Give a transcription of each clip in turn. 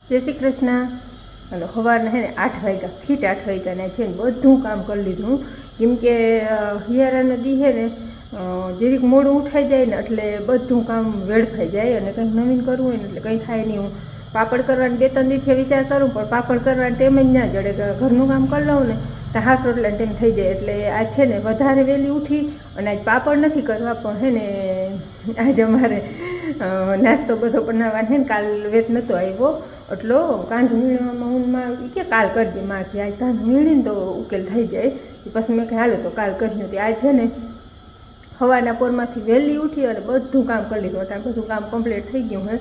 જય શ્રી કૃષ્ણ. અને સવારના હે ને 8 વાગ્યા ફીટ 8 વાગ્યાના છે ને બધું કામ કરી લીધું. કેમ કે હિયારા નદી છે ને જરીક મોડું ઉઠાઈ જાય ને એટલે બધું કામ વેડફાઈ જાય અને કંઈક નવીન કરવું હોય ને એટલે કંઈ થાય નહીં. હું પાપડ કરવાની 2-3 દિવસથી વિચાર કરું પણ પાપડ કરવાનો ટાઈમ જ ના જડે. ઘરનું કામ કરી લઉં ને તો હાથ રોટલાનો ટાઈમ થઈ જાય. એટલે આજ છે ને વધારે વહેલી ઉઠી અને આજ પાપડ નથી કરવા પણ હે ને આજ અમારે નાસ્તો બધો બનાવવાનો છે ને કાલ વેત નહોતો આવ્યો એટલો કાંધ વીણવામાં ઊનમાં કે કાલ કરજે માં કે આજ કાંધ વીણીને તો ઉકેલ થઈ જાય. પછી મેં કહે હાલો તો કાલ કર્યું. તો આજ છે ને સવારના પોરમાંથી વહેલી ઉઠી અને બધું કામ કરી લીધું. અત્યારે બધું કામ કમ્પ્લીટ થઈ ગયું હે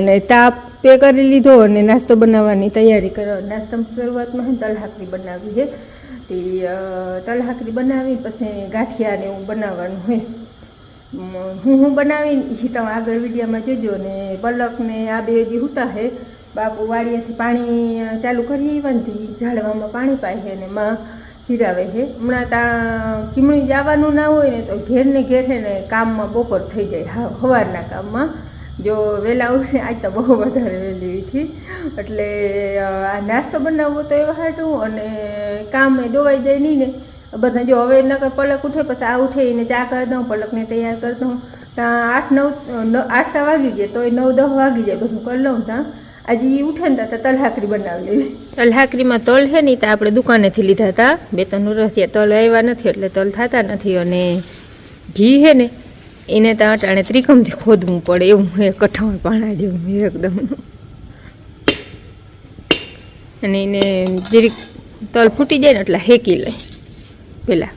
અને તાપ પે કરી લીધો અને નાસ્તો બનાવવાની તૈયારી કરવા. નાસ્તામાં શરૂઆતમાં હે તલ હાકરી બનાવી છે. તે તલ હાકરી બનાવી પછી ગાંઠિયા ને એવું બનાવવાનું હોય. હું બનાવીને એ તમે આગળ વિડીયોમાં જોજો. ને પલકને આ બે હજી હુતા હે. બાપુ વાડીએથી પાણી ચાલુ કરી આવ્યા ઝાડવામાં પાણી પાય છે ને માં હીરાવે છે. હમણાં ત્યાં કીમણી જવાનું ના હોય ને તો ઘેર ને ઘેર છે ને કામમાં બપોર થઈ જાય સવારના કામમાં. જો વહેલા ઉઠે આજ તો બહુ વધારે વહેલી ઉઠી એટલે આ નાસ્તો બનાવવો તો એવા હાટું અને કામ એ ડોવાઈ જાય નહીં ને બધા. જો હવે નકર પલક ઉઠે પછી આ ઉઠે એને ચા કરી દઉં, પલકને તૈયાર કરી દઉં. ત્યાં 8-9 વાગી જાય તો 9-10 વાગી જાય બધું કરી લઉં. ત્યાં આજે એ ઉઠે ને તો તલ હાકરી બનાવી લેવી. તલ હાકરીમાં તલ છે ને તો આપણે દુકાનેથી લીધા હતા. 2-3 વર્ષથી તલ આવ્યા નથી એટલે તલ થતા નથી. અને ઘી છે ને એને તો અટાણે ત્રિકમથી ખોદવું પડે એવું હે, કઠણ પાણા જેવું એકદમ. અને એને જરીક તલ ફૂટી જાય ને એટલે હેકી લે પેલા.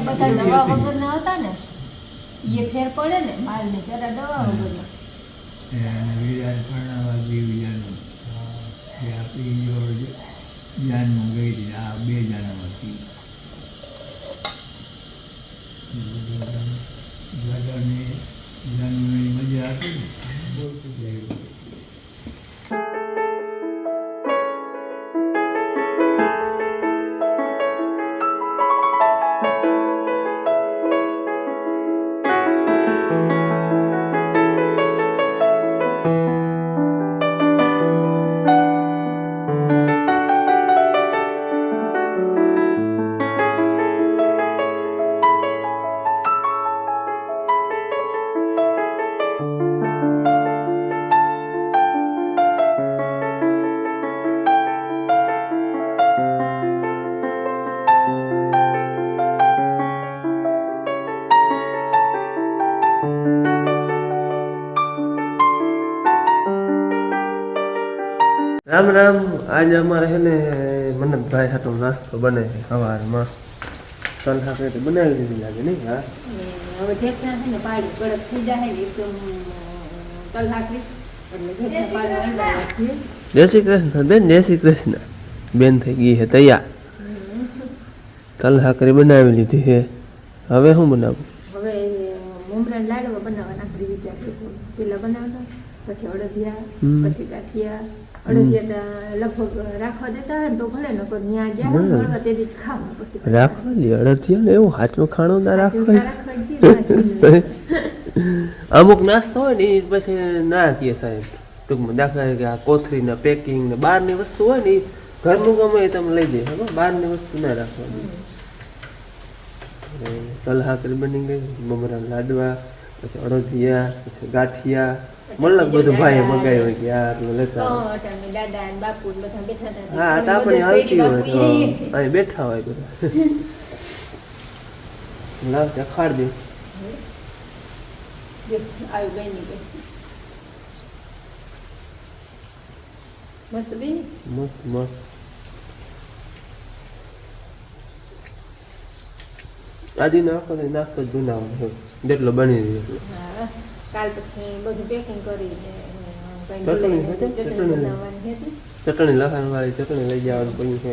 બધા દવા વગર ના હતા ને એ ફેર પડે ને માલ ને જરા દવા વગર મજા હતી. રામ રામ. આજે અમારે છે ને મનનભાઈ હાટો નાસ્તો બને છે સવારમાં. તલ હાકરી બનાવી દીધી લાગે નહીં? હા, હવે ઢેફણા છે ને પાડી કડક થઈ જાય ને એકદમ તલ હાકરી એટલે ઢેફણા પાડવા નાખીએ. જય શ્રી કૃષ્ણ બેન. જય શ્રી કૃષ્ણ બેન. થઈ ગઈ છે તૈયાર. તલ હાકરી બનાવી લીધી છે. હવે શું બનાવું? હવે મમરાના લાડવા બનાવવા નાખી વિચાર પેલા બનાવતા પછી અડદિયા પછી ગાંઠિયા. અડદિયા લગભગ રાખવા દેતા હોય ને તો ભલે નકર ત્યાં ગયા મળવા તેથી જ ખાવા. પછી રાખવા લે અડદિયા ને એવું હાચું ખાણું ના રાખવા. અમુક નાસ્તો હોય ને એ પછી ના કહે સાહેબ. ટૂંકમાં દાખલા કે આ કોથળીના પેકિંગ ને બહારની વસ્તુ હોય ને એ ઘરનું ગમે એ તમે લઈ દે. બહારની વસ્તુ ના રાખવાની. તલ હાકરી બની ગઈ. મમરા લાડવા પછી અડદિયા પછી ગાંઠિયા મતલબ બધું ભાઈ મગાવ્યું હોય કે આટલું લેતા. હા તો આપણે હાલતી હોય તો અહીં બેઠા હોય બધા. લાવ ત્યાં ખાડ દે. મસ્ત મસ્ત મસ્ત. આજે નાખો નાસ્તો જ બનાવવાનો જેટલો બની રહ્યો. કાલ પછી બધું પેકિંગ કરીને ચટણી લખાણ વાળી ચટણી લઈ જવાનું પડ્યું છે.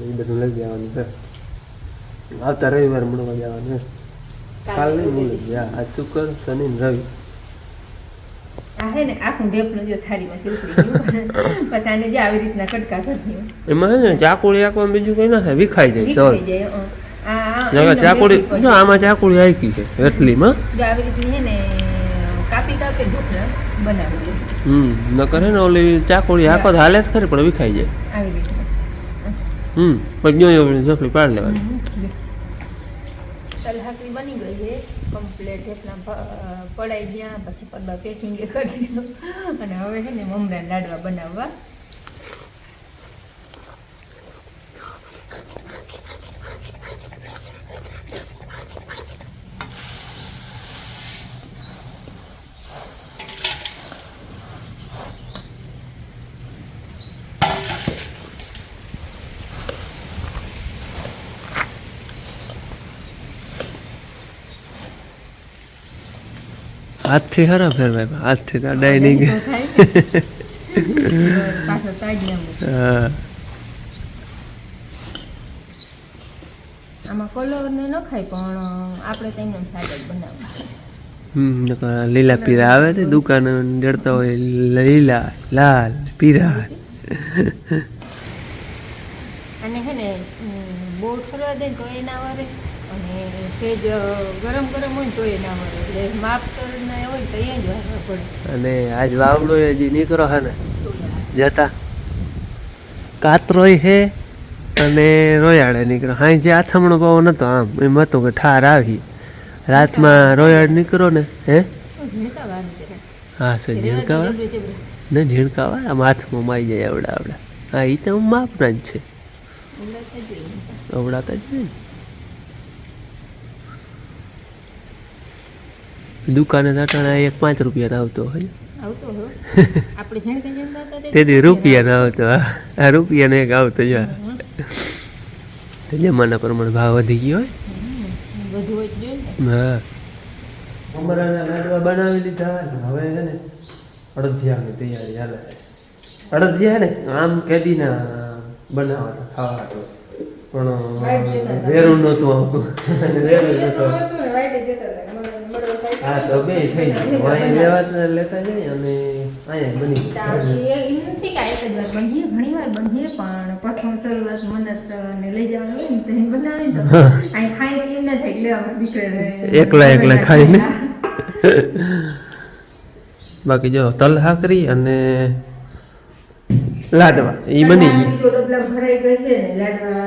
એ બધું લઈ જવાનું છે. આવતા રવિવાર મળવા જવાનું છે. કાલ નહીં બોલે આજ શુક્ર શનિ ને રવિ. આ હે ને આખું ઢેફલું જો થાળીમાંથી ઉતરી ગયું પછી આને જે આવી રીતના કટકા કરી એમાં છે ને ચાકુડી આખવા બીજું કઈ ના થાય, વિખાઈ જાય. વિખાઈ જાય. ચાકુડી જો આમાં ચાકુડી આખી છે એટલીમાં જો આવી રીતની હે ને કાપી ઢોકળા બનાવી ન કરે ને ઓલી ચાકુડી આખો તો હાલે જ ખરી પણ વિખાઈ જાય આવી રીતના. પછી જો ઝોપડી પાડી લેવાની. તલ હાકરી બની ગઈ છે કમ્પ્લેટ. ઢેફલા પડાઈ ગયા પછી પગલા પેકિંગ કરી દીધું અને હવે છે ને મમરા લાડવા બનાવવા. હાથથી હરા ફેર ભાઈ, હાથથી તો અડાઈ નહીં ગઈ. પાછો તાજી આમ હા આમાં કલર ને ન ખાય પણ આપણે તો એમને સાદા જ બનાવવા. લીલા પીરા આવે ને દુકાન જડતા હોય, લીલા લાલ પીરા. અને હે ને બહુ ઠરવા દે તો એ ના વરે અને સેજ ગરમ ગરમ હોય તો એ ના વરે. એટલે માપ ને હોય તો એ જ વારવા પડે. અને આજ વાવડો હજી નીકળો હે ને જતા કાતરોય હે અને રોયાળે નીકળો. હા જે આથમણો પવન હતો આમ એમ હતું કે ઠાર આવી રાતમાં રોયાળ નીકળો ને હે. હા સર ઝીણકાવા ને ઝીણકાવા આમ હાથમાં માઈ જાય આવડા આવડા. હા એ તો માપના જ છે અવડાતા જ નહીં. દુકાને અટાણા 1-5 રૂપિયા આવતો હોય તેથી રૂપિયા ના આવતો. આ રૂપિયાનો એક આવતો જ જમાના પ્રમાણે ભાવ વધી ગયો હોય. હા મમરાના લાડવા બનાવી લીધા. હવે છે ને અડદિયાની તૈયારી હાલે. અડદિયા ને આમ કેદીના બનાવવાના ખાવા પણ વેરું નહોતું આવતું. હા તો બે થઈ જાય લેવા લેતા જાય અને અહીંયા બની ઘણી વાર બનીએ પણ પ્રથમ શરૂઆત મનત ને લઈ જવાનું હોય ને તો એમ બનાવી તો અહીં ખાઈ એમ ના થાય લેવા દીકરે એકલા ખાઈને. બાકી જો તલ હાકરી અને લાડવા એ બની ગઈ. ભરાઈ ગઈ છે ને લાડવા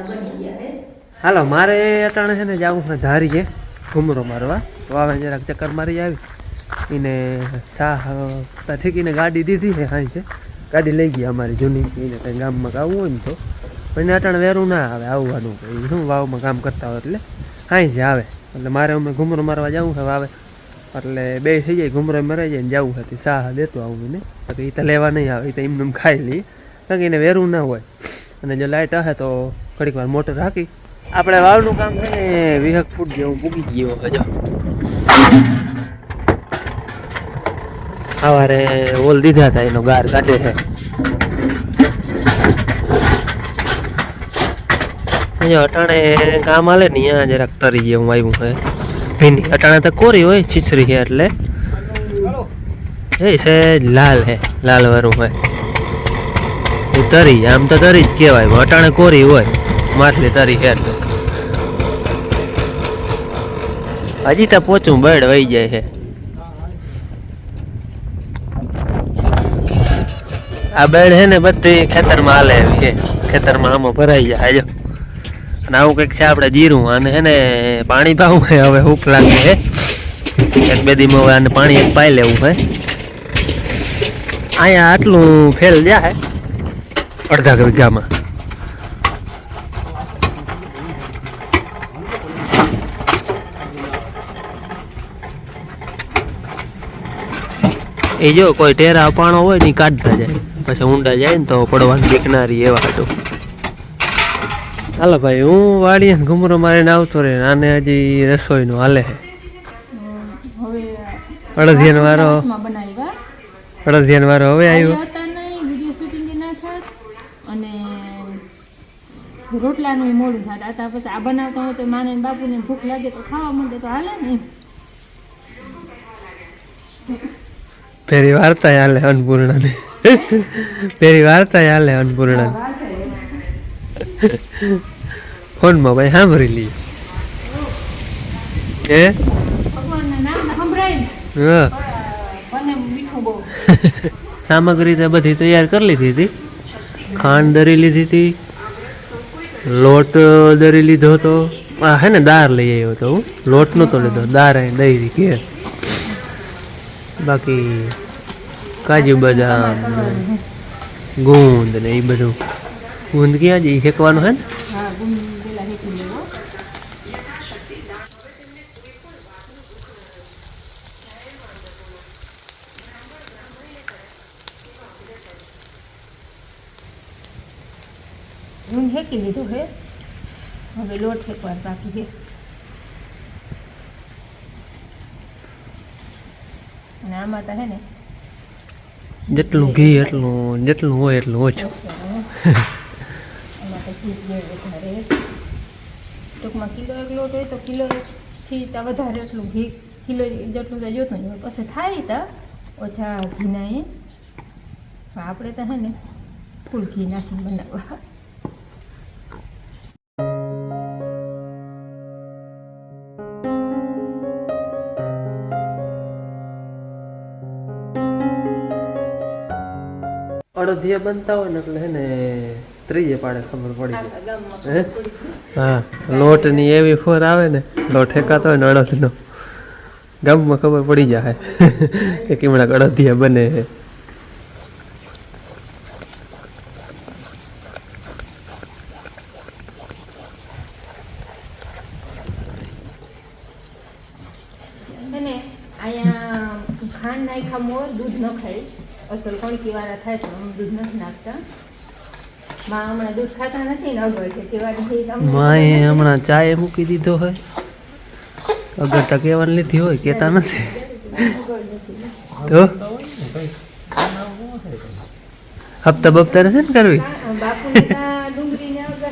બની ગયા. હાલો મારે અટાણે છે ને જવું છે ધારીએ ઘૂમરો મારવા. તો આવે જરાક ચક્કર મારી આવી એને શાહ ઠીકીને ગાડી દીધી છે. હા છે ગાડી લઈ ગયા અમારી જૂની. એને કંઈ ગામમાં આવવું હોય ને તો પણ એને અટાણે વેરું ના આવે આવવાનું. શું વાવમાં કામ કરતા હોય એટલે હા જ આવે. એટલે મારે અમે ઘૂમરો મારવા જવું છે આવે એટલે બે થઈ જાય ઘૂમરો મરાઈ જાય ને જવું હતી શાહ દેતો આવું એને. એ તો લેવા નહીં આવે, એ તો એમને ખાઈ લઈએ કારણ કે એને વેરું ના હોય. અને જો લાઇટ હશે તો ઘડીક વાર મોટર રાખી. આપણે વાવનું કામ છે ને 20 ફૂટ જેવું પૂગી ગયો હજો. સવારે ઓલ દીધા હતા એનો ગાર કાઢે છે. અટાણે કામ હાલે ને અહીંયા જરાક તરી જેવું આવ્યું છે ભીની. અટાણે તો કોરી હોય છીછરી છે એટલે એ છે લાલ હે લાલ વાળું હોય એ તરી. આમ તો તરી જ કહેવાય અટાણે કોરી હોય માછલી તરી છે એટલે. હજી તો પોચું બળ વહી જાય છે. આ બેડ છે ને બધી ખેતરમાં હાલે એવી છે. ખેતરમાં આમાં ભરાઈ જાય જો. અને આવું કંઈક છે આપણે જીરું. આને છે ને પાણી પાવું છે હવે હૂક લાગે છે. 1-2 દીમાં હવે આને પાણી એક પાઈ લેવું છે. અહીંયા આટલું ફેલ જાય અડધા વીઘામાં. એ જો કોઈ ટેરા પાણો હોય ને કાઢતા જાય પછી ઊંડા જાય ને તો પડવાની બીકનારી એવા હતું. હાલો ભાઈ હું વાડીએ ઘૂમરો મારીને આવતો રહે. આને હજી રસોઈનું હાલે છે. અડદિયાનો વારો હવે આવ્યો. રોટલાનું મોડું થાય આ પછી આ બનાવતા હોય તો માને ને બાપુને ભૂખ લાગે તો ખાવા માંડે તો હાલે ને પેરી વાર્તા હાલે અન્નપૂર્ણાને પેરી વાર્તા હાલે અન્નપૂર્ણાને ફોનમાં ભાઈ સાંભળી લઈએ ભગવાનના નામ સંભળાય હા મને મીઠું બહુ સામગ્રી તો બધી તૈયાર કરી લીધી હતી ખાંડ દરી લીધી હતી લોટ દરી લીધો હતો આ હે ને દાળ લઈ આવ્યો હતો હું લોટ નહોતો લીધો દાળ અહીં દઈ હતી ઘેર બાકી કાજુ બદામ ગુંદ ને એ બધું ગુંદ ક્યાં જઈ શેકવાનું હે ને હા ગુંદ પેલા હેકી લેવો ગુંદ હેકી લીધું હે હવે લોટ હેકવાર બાકી છે અને આમાં તો હે ને જેટલું ઘી એટલું જેટલું હોય એટલું ઓછું એમાં તો ઘી વધારે ટૂંકમાં કિલો એક લોટ હોય તો કિલોથી ત્યાં વધારે એટલું ઘી કિલો જેટલું તો જોતું જ હોય પછી થાય તા ઓછા ઘીના એ આપણે તો હે ને ફૂલ ઘી નાખીને બનાવવા અડધિયા બનતા હોય ને એટલે હે ને ત્રીજે પાડે ખબર પડી જાય હા લોટની એવી ફોર આવે ને લોટ ઠેકાતો હોય ને અડદનો ગામમાં ખબર પડી જાય કે કેમણા અડધિયા બને છે અને અહીંયા ખાંડ નાખ્યા મોર દૂધ ન ખાય અસલ કણકી વાળા થાય તો અમે દૂધ નથી નાખતા માં હમણાં દૂધ ખાતા નથી ને અગર કે માએ હમણાં ચાય મૂકી દીધો હોય અગર તો કહેવાની લીધી હોય કહેતા નથી તો હપ્તા બપ્તા નથી ને કરવી બાપુને ડુંગળી ને અગર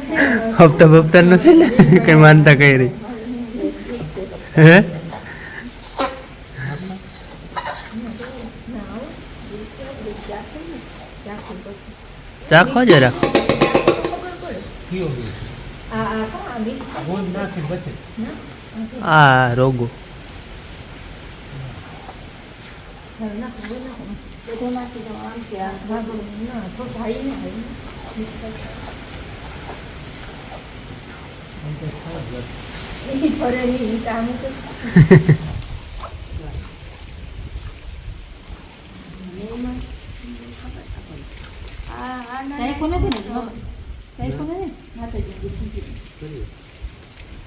હપ્તા બપ્તા નથી ને કઈ માનતા કઈ રહી હે ચાખો જરા આ રોગો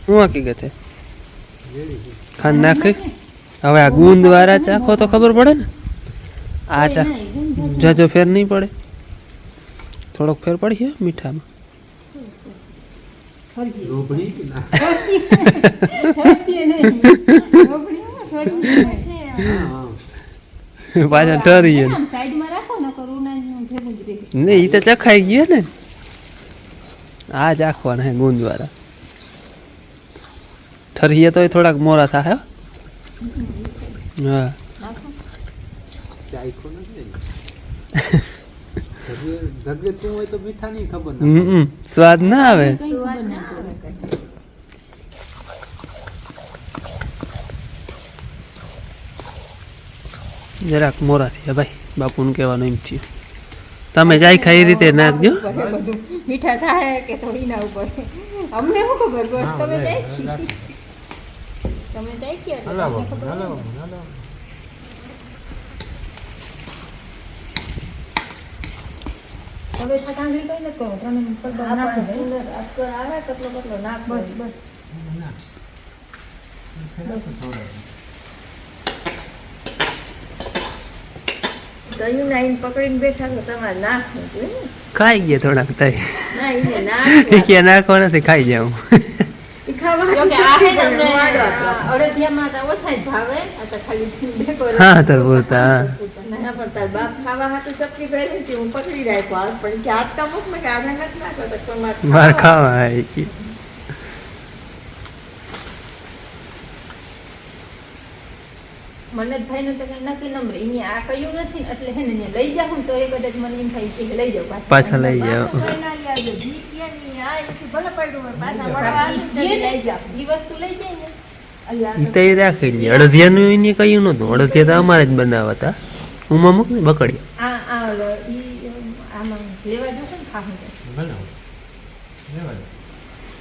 હું હકીકત હે ખાંડ નાખી હવે આ ગુંદ વાળા ચાખો તો ખબર પડે ને આ ચા જાજો ફેર નહીં પડે થોડોક ફેર પડી મીઠામાં પાછા ઠરી નહીં એ તો ચખાઈ ગયા ને આ ચાખવાના હે ગુંદ વાળા ઠરીએ તો થોડાક મોરા થાય હા સ્વાદ ના આવે જરાક મોરા થયા ભાઈ બાપુને કહેવાનું એમ થયું તમે જાય ખાઈ રીતે નાખજો મીઠા થાય કે થોડી ના ઉપર અમને શું ખબર બસ તમે જાય તમે જાય કે હવે કાંગરી કઈ નથી કરો ત્રણ પડદા નાખી દે આવે કેટલો કેટલો નાખ બસ બસ દહીં નાઈને પકડીને બેઠા તો તમારે નાખવું જોઈએ ખાઈ ગયા થોડાક થાય ના એને નાખ કે નાખવા નથી ખાઈ જાઉં અડદિયામાં ઓછા જ ભાવે આ તો ખાલી હા તો બોલતા ના પણ તાર બાપ ખાવા હાટું ચપટી ભરી હતી હું પકડી રાખ્યો હાથ પણ કે હાથ મુક ને કે આને નથી નાખો તો તમારે માર ખાવા આવી ગઈ. મને જ ભાઈનું તો કઈ નક્કી નંબર એને આ કહ્યું નથી ને એટલે હે ને લઈ જાઉં તો એ કદાચ મને એમ થાય કે લઈ જાઉં પાછા લઈ જાઓ. કોઈ ના લઈ આવજો જીત્યાની આ એથી ભલે પડ્યું હોય પાછા વળવા આવીને તો લઈ જાઓ એ વસ્તુ લઈ જાય ને અલ્યા એ તો એ રાખી લે. અડધિયાનું એને કહ્યું નતું. અડધિયા તો અમારે જ બનાવતા. ઉમાં મૂક ને બકડી. આ આ ઓલો ઈ આમાં લેવા જો ને ખાવું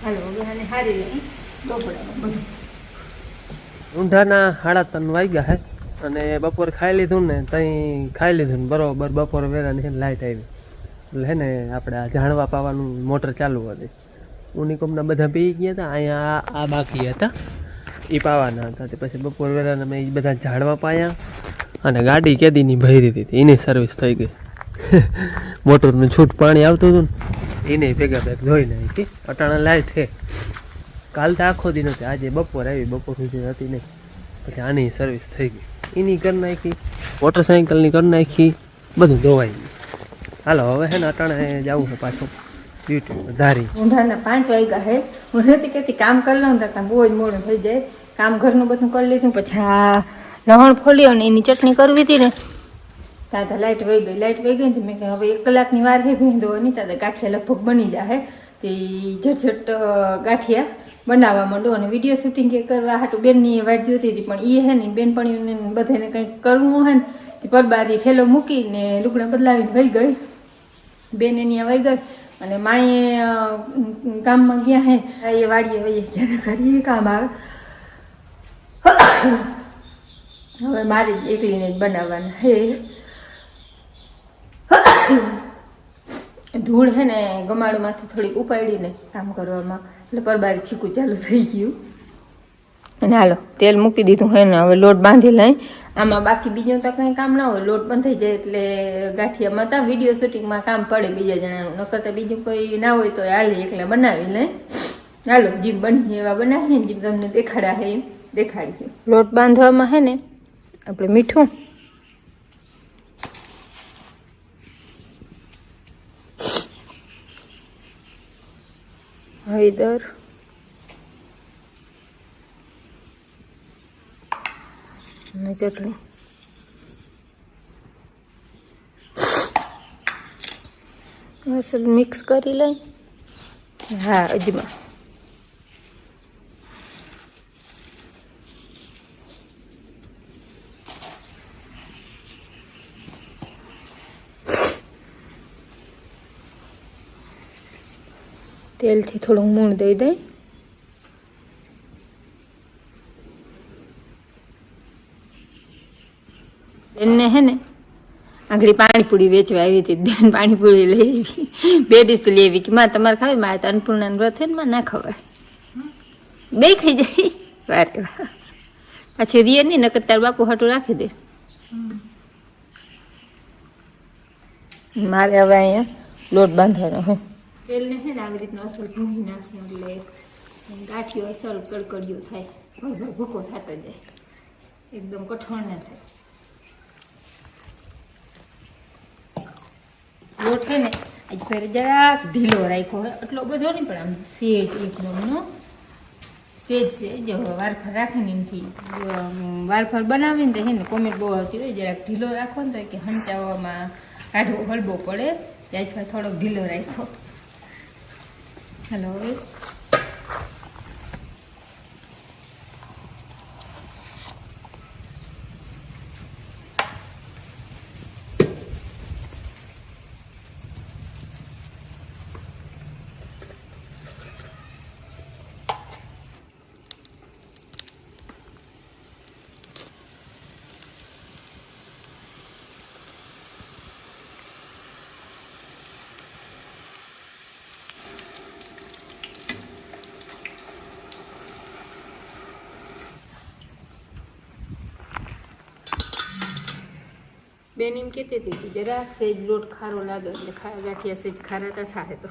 હાલો હવે આને હારી લઈ ડોપડામાં બધું ઊંધાના 3:30 વાગ્યા હે અને બપોર ખાઈ લીધું ને તઈ ખાઈ લીધું ને બરોબર બપોર વેલાની છે ને લાઇટ આવી એટલે હે ને આપણે આ ઝાડવા પાવાનું મોટર ચાલુ હતી. ઉનિકોમના બધા પી ગયા હતા. અહીંયા આ બાકી હતા એ પાવાના હતા. તે પછી બપોર વેલાના મેં એ બધા ઝાડવા પાયા અને ગાડી કેદીની ભરી હતી એની સર્વિસ થઈ ગઈ. મોટરનું છૂટ પાણી આવતું હતું ને એને ભેગા ભેગ ધોઈ નાખી. અટાણા લાઇટ છે. કાલ તો આખો દી નથી. આજે બપોર આવી. બપોર સુધી હતી નહીં. પછી આની સર્વિસ થઈ ગઈ. એની કરી નાખી. મોટરસાઇકલની કરી નાખી. બધું ધોવાઈ ગયું. હાલો હવે હે ને અટાણે જવું છે પાછું ડ્યુટી ધારી. ઊંધાના 5 વાગ્યા હે હું નથી કહેતી કામ કરી લઉં તો બહુ જ મોડું થઈ જાય. કામ ઘરનું બધું કરી લીધું પછી આ લહણ ફોલ્યો ને એની ચટણી કરવી હતી ને ત્યાં તો લાઇટ વહી ગઈ. લાઇટ વહી ગઈ ને મેં કહ્યું હવે 1 કલાકની વાર હે ભીંધો નહીં ત્યાં ગાંઠિયા લગભગ બની જાય. તે ઝટઝટ ગાંઠિયા બનાવવા માંડો અને વિડીયો શૂટિંગ કરવા હાટું બેનની વાટ જોતી હતી પણ એ હે ને બેનપણીઓને બધાને કંઈક કરવું હોય ને તે પરબારી ઠેલો મૂકીને લુગડા બદલાવીને વહી ગઈ. બેન એની વહી ગઈ અને માએ ગામમાં ગયા હે એ વાડીએ વહી ગયા કરીએ કામ આવે. હવે મારી એકલીને જ બનાવવાના હે. ધૂળ હે ને ગમાડુમાંથી થોડીક ઉપાડીને કામ કરવામાં એટલે પરબારી છીકું ચાલુ થઈ ગયું. અને હાલો તેલ મૂકી દીધું હે ને હવે લોટ બાંધી લઈ. આમાં બાકી બીજું તો કંઈ કામ ના હોય. લોટ બંધ થઈ જાય એટલે ગાંઠિયામાં તો વિડીયો શૂટિંગમાં કામ પડે બીજા જણાનું. નકર તો બીજું કોઈ ના હોય તો હાલી એકલા બનાવી લઈ. હાલો જીમ બની એવા બનાવીએ ને જીમ તમને દેખાડ્યા હે એમ દેખાડીએ. લોટ બાંધવામાં હે ને આપણે મીઠું હળદર અને ચટણી અસલ મિક્સ કરી લઈ. હા અજમા તેલથી થોડું મૂણ દઈ દઈ. બેનને હે ને આગળ પાણીપુરી વેચવા આવી હતી. બેન પાણીપુરી લઈ આવી. 2 ડીશ લઈ આવી કે માં તમારે ખાવી. મારે તો અન્નપૂર્ણાનું વ્રત છે ને માં ના ખવાય. 2 ખાઈ જાય. વારે વાહ પાછી રીએ નહીં નકર તાર બાપુ હાટું રાખી દે. મારે હવે અહીંયા લોટ બાંધવાનો હે. તેલને હે ને આવી રીતના અસલ ભૂંગી નાખવું એટલે ગાંઠિયો અસલ કડકડિયો થાય. ભરભર ભૂકો થતો જાય. એકદમ કઠણ ના થાય. લોટ છે ને આજ ફેર જરાક ઢીલો રાખ્યો હોય. એટલો બધો નહીં પણ આમ સેજ એકદમનો સેજ છે. જો વારફર રાખીને એમથી વારફર બનાવીને તો હે ને કોમેન્ટ બહુ આવતી હોય જરાક ઢીલો રાખો ને તો કે હંચાવવામાં કાઢવો હળવો પડે. આજ ફેર થોડોક ઢીલો રાખ્યો. હેલો બેન એમ કહેતી હતી કે જરાક સેજ લોટ ખારો લાગે એટલે ગાંઠિયા સેજ ખારા તો થાય. તો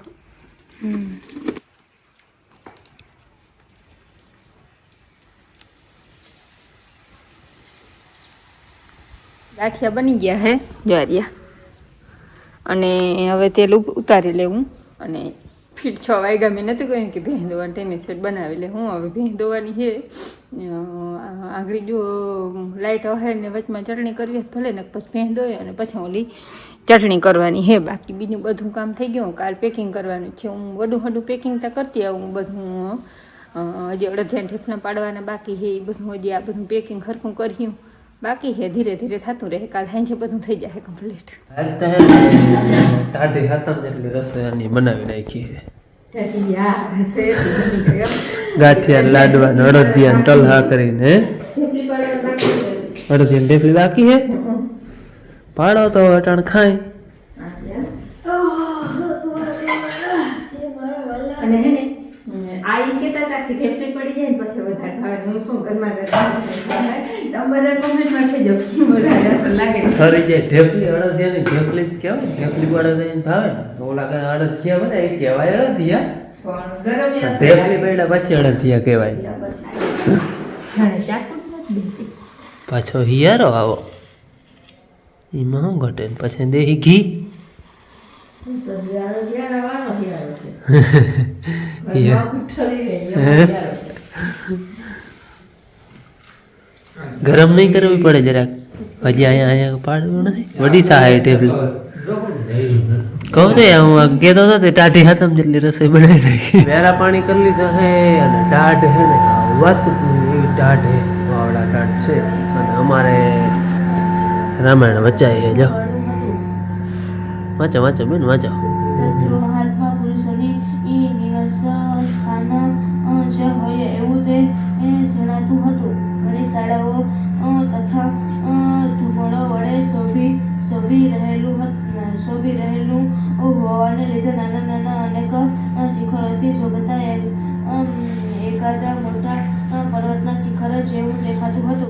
ગાંઠિયા બની ગયા હે જ્વારિયા અને હવે તેલ ઉતારી લેવું અને ફીટ 6 વાગ્યા મેં નહોતું કહ્યું કે ભેં દોવાની તેને સેટ બનાવી લે હું હવે ભેં દોવાની છે આગળ જો લાઇટ હોય ને વચમાં ચટણી કરવી હોય ભલે ને પછી ભેં દોય અને પછી ઓલી ચટણી કરવાની હે બાકી બીજું બધું કામ થઈ ગયું કાલ પેકિંગ કરવાનું છે હું વડું પેકિંગ તો કરતી આવું બધું હજી અડધિયા ઠેફણા પાડવાના બાકી છે એ બધું હજી આ બધું પેકિંગ ખરખું કર્યું બાકી છે ધીરે ધીરે થતું રહે કાલ હાંજે બધું થઈ જાય કમ્પ્લીટ ટાઢી હાથમ જેટલી રસોઈ બનાવી નાખી છે ગાંઠિયા લાડવા અડદિયા તલહા કરીને અડદિયા ઢેફલી બાકી હે પાડો તો અટાણ ખાય અને હે ને આ ઈ કહેતા હતા કે ઢેફલી પડી જાય ને પછી વધારે ખાવાનું હું પણ ઘરમાં તમે બધા કોમેન્ટમાં કહેજો વધારે અસર લાગે ખરી જાય ઢેફલી અડદિયાની ઢેફલી જ કહેવાય ઢેફલી અડદિયાની ભાવે ને ઓલા કઈ અડદિયા બને એ કહેવાય અડદિયા ઢેફલી પડ્યા પછી અડદિયા કહેવાય પાછો હિયારો આવો એમાં શું ઘટે ને પછી દેહી ઘી ગરમ નહીં કરવી પડે જરાક હજી અહીંયા પાડવું નથી વડી થાય ટેબલ કહું તો હું કહેતો હતો તે ટાઢી હાથમ જેટલી રસોઈ બનાવી નાખી વેરા પાણી કરી લીધા હે અને દાઢ હે ને વાત એવી દાઢ હે વાવડા દાઢ છે અને અમારે રામાયણ વચાય છે જો વાંચો વાંચો બેન વાંચો હાથમાં પુરુષોની નિવાસ સ્થાન જે હોય એવું તે જણાતું હતું ઘણી શાળાઓ તથા ધૂપણો વડે શોભી રહેલું હોવાને લીધે નાના નાના અનેક શિખરોથી શોભતા એકાદા મોટા પર્વતના શિખર જેવું દેખાતું હતું